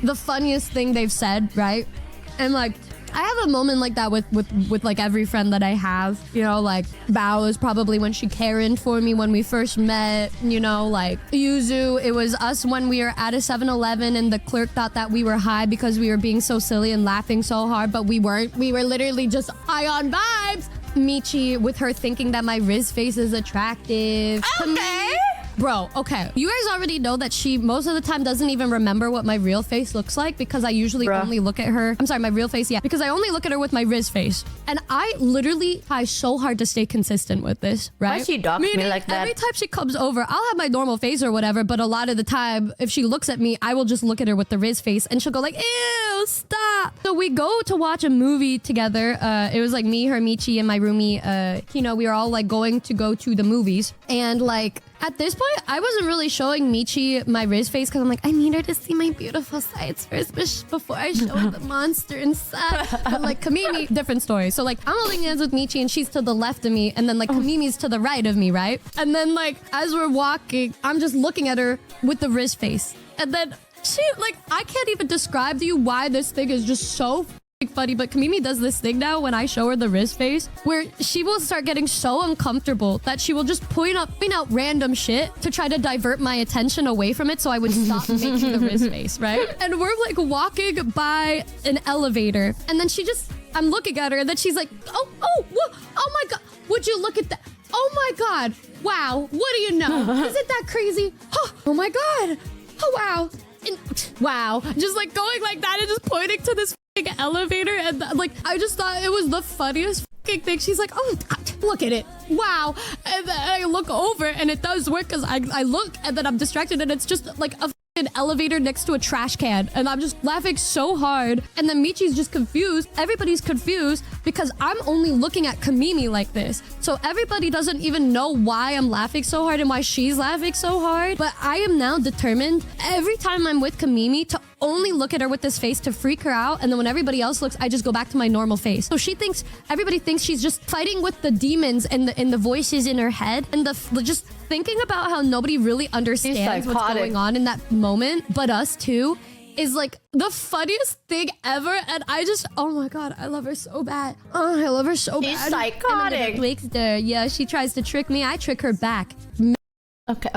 the funniest thing they've said, right? And like, I have a moment like that with like every friend that I have, you know, like Bao is probably when she Karen for me when we first met, you know, like Yuzu, it was us when we were at a 7-Eleven and the clerk thought that we were high because we were being so silly and laughing so hard, but we weren't. We were literally just high on vibes. Michi with her thinking that my Rizz face is attractive. Okay. Bro, okay. You guys already know that she most of the time doesn't even remember what my real face looks like because I usually only look at her. I'm sorry, my real face, yeah. Because I only look at her with my Rizz face. And I literally try so hard to stay consistent with this, right? Why she dox me like that? Every time she comes over, I'll have my normal face or whatever, but a lot of the time, if she looks at me, I will just look at her with the Rizz face and she'll go like, ew, stop. So we go to watch a movie together. It was like me, her, Michi, and my roomie, Kino. We were all like going to go to the movies. And like, at this point, I wasn't really showing Michi my Rizz face because I'm like, I need her to see my beautiful sides first before I show her the monster inside. But like Kamimi, different story. So like I'm holding hands with Michi and she's to the left of me and then like Kamimi's to the right of me, right? And then like as we're walking, I'm just looking at her with the Rizz face. And then she like, I can't even describe to you why this thing is just so funny, but Kamimi does this thing now when I show her the Rizz face where she will start getting so uncomfortable that she will just point out random shit to try to divert my attention away from it so I would stop making the Rizz face, right? And we're like walking by an elevator and then I'm looking at her and then she's like, oh my god, would you look at that? Oh my god, wow, what do you know? Isn't that crazy? Oh my god, oh wow. Wow, just like going like that and just pointing to this elevator and like I just thought it was the funniest thing. She's like, oh, look at it, wow. And then I look over and it does work because I look and then I'm distracted and it's just like an elevator next to a trash can and I'm just laughing so hard and then Michi's just confused. Everybody's confused because I'm only looking at Kamimi like this, so everybody doesn't even know why I'm laughing so hard and why she's laughing so hard. But I am now determined every time I'm with Kamimi to only look at her with this face to freak her out, and then when everybody else looks, I just go back to my normal face. So everybody thinks she's just fighting with the demons and the voices in her head and just thinking about how nobody really understands what's going on in that moment, but us too, is like the funniest thing ever. And I just, oh my god, I love her so bad. Oh, I love her so bad. She's psychotic. Yeah, she tries to trick me. I trick her back. Okay.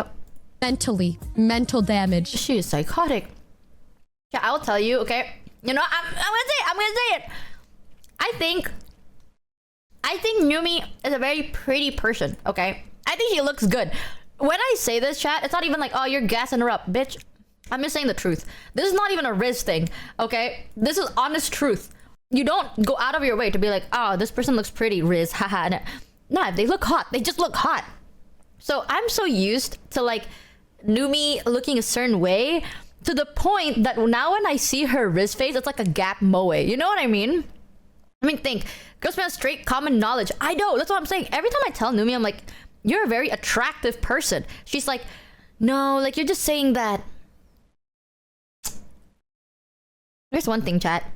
Mental damage. She is psychotic. Yeah, I'll tell you, okay? You know, I'm gonna say it. I think Numi is a very pretty person, okay? I think she looks good. When I say this, chat, it's not even like, oh, you're gassing her up, bitch. I'm just saying the truth. This is not even a Rizz thing, okay? This is honest truth. You don't go out of your way to be like, oh, this person looks pretty, Rizz, haha. Nah, they look hot. They just look hot. So I'm so used to like Numi looking a certain way to the point that now when I see her Rizz face, it's like a gap moe. You know what I mean? I mean, think. Girls have straight common knowledge. I know. That's what I'm saying. Every time I tell Numi, I'm like, you're a very attractive person. She's like, no, like you're just saying that. Here's one thing, chat.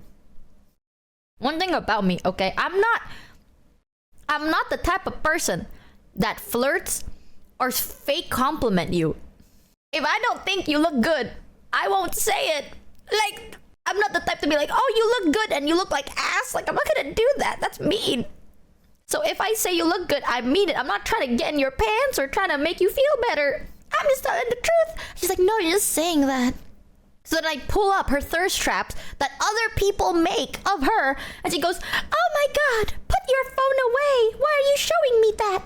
One thing about me, okay? I'm not the type of person that flirts or fake compliment you. If I don't think you look good, I won't say it. Like, I'm not the type to be like, oh, you look good and you look like ass. Like, I'm not gonna do that. That's mean. So if I say you look good, I mean it. I'm not trying to get in your pants or trying to make you feel better. I'm just telling the truth. She's like, no, you're just saying that. So then I pull up her thirst traps that other people make of her. And she goes, oh my God, put your phone away. Why are you showing me that?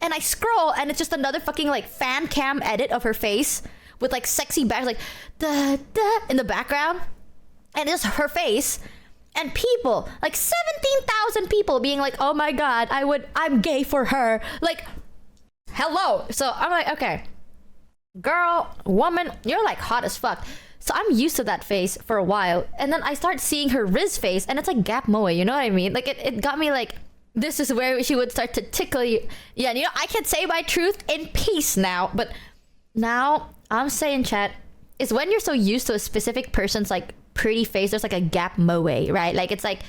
And I scroll and it's just another fucking like fan cam edit of her face with like sexy bags like da da in the background. And it's her face. And people, like 17,000 people being like, oh my God, I'm gay for her. Like, hello. So I'm like, okay, girl, woman, you're like hot as fuck. So I'm used to that face for a while. And then I start seeing her Rizz face and it's like gap moe, you know what I mean? Like it got me like, this is where she would start to tickle you. Yeah, you know, I can say my truth in peace now. But now I'm saying, chat, is when you're so used to a specific person's like pretty face, there's like a gap moe, right? Like it's like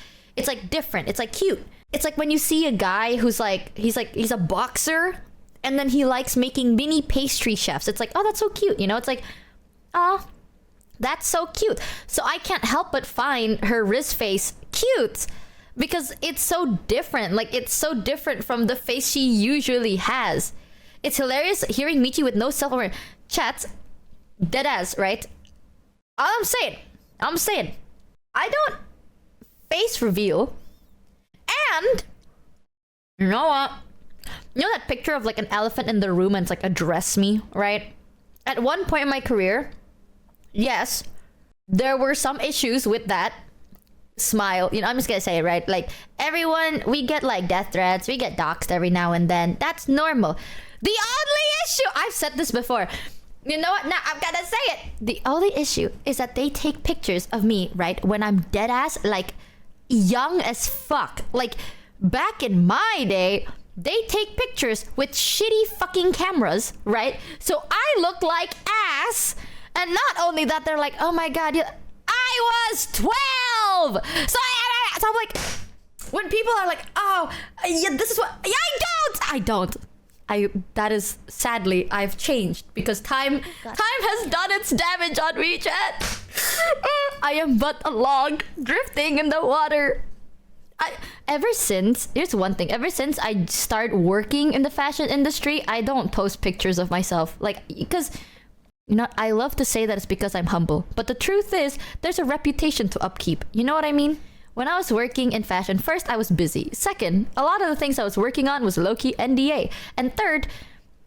different. It's like cute. It's like when you see a guy who's like, he's a boxer and then he likes making mini pastry chefs. It's like, oh, that's so cute. You know, it's like, oh, That's so cute. So I can't help but find her Rizz face cute because it's so different. Like, it's so different from the face she usually has. It's hilarious hearing Michi with no self-awareness. Chats, deadass, right? All I'm saying, I don't face reveal. And you know what? You know that picture of like an elephant in the room and it's like address me, right? At one point in my career, yes, there were some issues with that smile. You know, I'm just gonna say it, right? Like, everyone, we get like death threats, we get doxxed every now and then. That's normal. The only issue, I've said this before. You know what? Now I'm gonna say it. The only issue is that they take pictures of me, right? When I'm dead ass, like young as fuck. Like, back in my day, they take pictures with shitty fucking cameras, right? So I look like ass. And not only that, they're like, oh my god, I was 12! So I'm like, when people are like, oh, yeah, this is what, yeah, I don't. That is, sadly, I've changed because time has done its damage on me, chat. I am but a log drifting in the water. Here's one thing, ever since I start working in the fashion industry, I don't post pictures of myself. Like, because, you know, I love to say that it's because I'm humble, but the truth is, there's a reputation to upkeep. You know what I mean? When I was working in fashion, first, I was busy. Second, a lot of the things I was working on was low-key NDA. And third,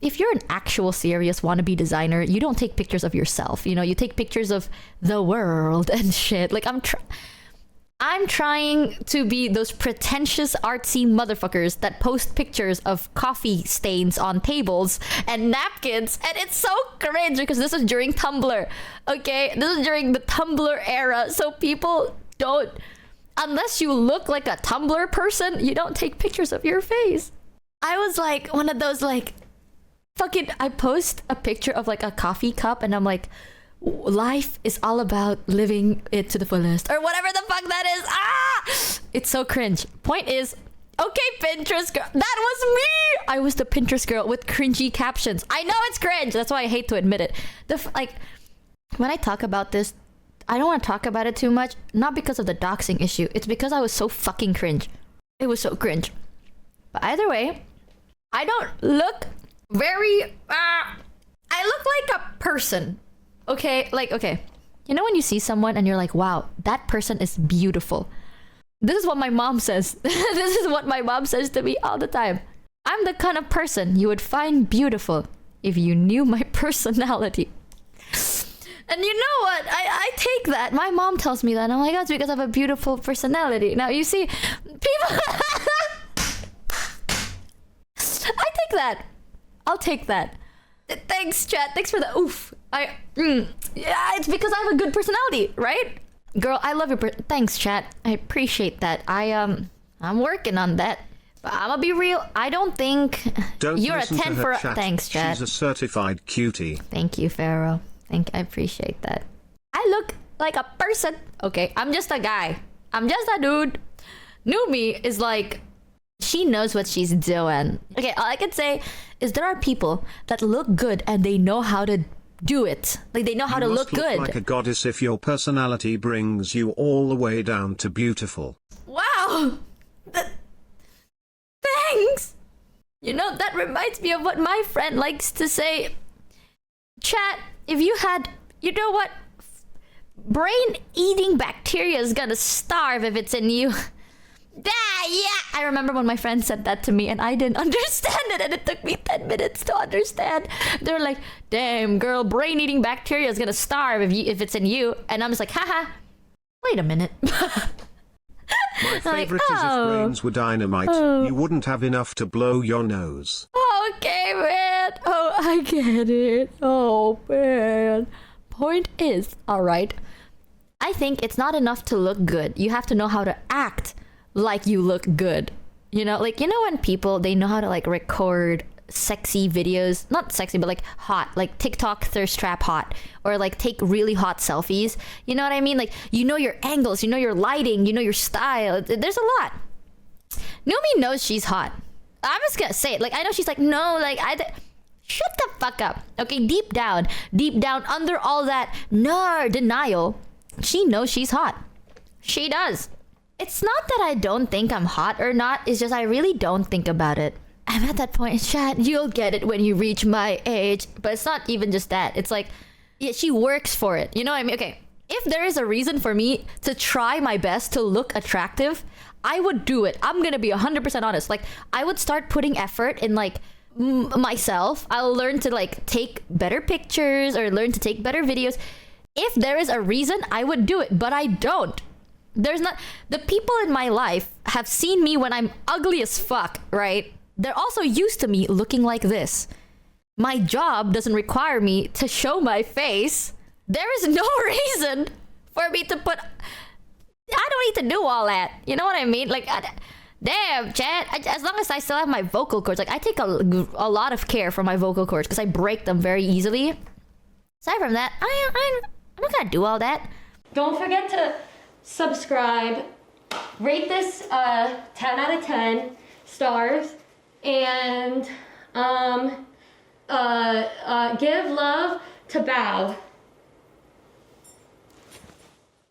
if you're an actual serious wannabe designer, you don't take pictures of yourself. You know, you take pictures of the world and shit. Like, I'm trying to be those pretentious artsy motherfuckers that post pictures of coffee stains on tables and napkins, and it's so cringe because this is during Tumblr. Okay, this is during the Tumblr era, so people don't, unless you look like a Tumblr person, you don't take pictures of your face. I was like one of those, like, fucking, I post a picture of like a coffee cup and I'm like, life is all about living it to the fullest, or whatever the fuck that is. It's so cringe. Point is, okay, Pinterest girl, that was me. I was the Pinterest girl with cringy captions. I know it's cringe, that's why I hate to admit it. Like, when I talk about this, I don't want to talk about it too much, not because of the doxing issue, it's because I was so fucking cringe. It was so cringe. But either way, I don't look very I look like a person. Okay, like, okay. You know when you see someone and you're like, wow, that person is beautiful. This is what my mom says. This is what my mom says to me all the time. I'm the kind of person you would find beautiful if you knew my personality. And you know what? I take that. My mom tells me that. And I'm like, that's because I have a beautiful personality. Now, you see, people... I take that. I'll take that. Thanks, chat. Thanks for the oof. Yeah, it's because I have a good personality, right? Girl, I love your thanks, chat. I appreciate that. I'm working on that. But I'm gonna be real. I don't think you're a 10 for chat. Thanks, chat. She's a certified cutie. Thank you, Pharaoh. I appreciate that. I look like a person. Okay, I'm just a guy. I'm just a dude. Numi is like, she knows what she's doing. Okay, all I can say is there are people that look good and they know how to do it. Like, they know how to look good. Like a goddess if your personality brings you all the way down to beautiful. Wow. Thanks. You know, that reminds me of what my friend likes to say. Chat, if you had, you know what? Brain-eating bacteria is gonna starve if it's in you. Yeah, I remember when my friend said that to me and I didn't understand it, and it took me 10 minutes to understand. They were like, damn girl, brain-eating bacteria is gonna starve if it's in you. And I'm just like, haha, wait a minute. My favorite is if brains were dynamite, you wouldn't have enough to blow your nose. Okay, man. Oh, I get it. Oh, man. Point is, alright, I think it's not enough to look good. You have to know how to act like you look good. You know, like, you know when people, they know how to like record sexy videos, not sexy, but like hot, like TikTok thirst trap hot, or like take really hot selfies. You know what I mean? Like, you know your angles, you know your lighting, you know your style. There's a lot. Numi knows she's hot. I'm just gonna say it. Like, I know she's like, no, like, Shut the fuck up. Okay, deep down, under all that denial, she knows she's hot. She does. It's not that I don't think I'm hot or not, it's just I really don't think about it. I'm at that point in chat, you'll get it when you reach my age. But it's not even just that. It's like, yeah, she works for it. You know what I mean? Okay, if there is a reason for me to try my best to look attractive, I would do it. I'm gonna be 100% honest. Like, I would start putting effort in like myself. I'll learn to like take better pictures or learn to take better videos. If there is a reason, I would do it, but I don't. There's not. The people in my life have seen me when I'm ugly as fuck, right? They're also used to me looking like this. My job doesn't require me to show my face. There is no reason for me to put... I don't need to do all that. You know what I mean? Like, damn, Chad. As long as I still have my vocal cords, like, I take a lot of care for my vocal cords because I break them very easily. Aside from that, I'm not gonna do all that. Don't forget to subscribe, rate this 10 out of 10 stars, and give love to Bao.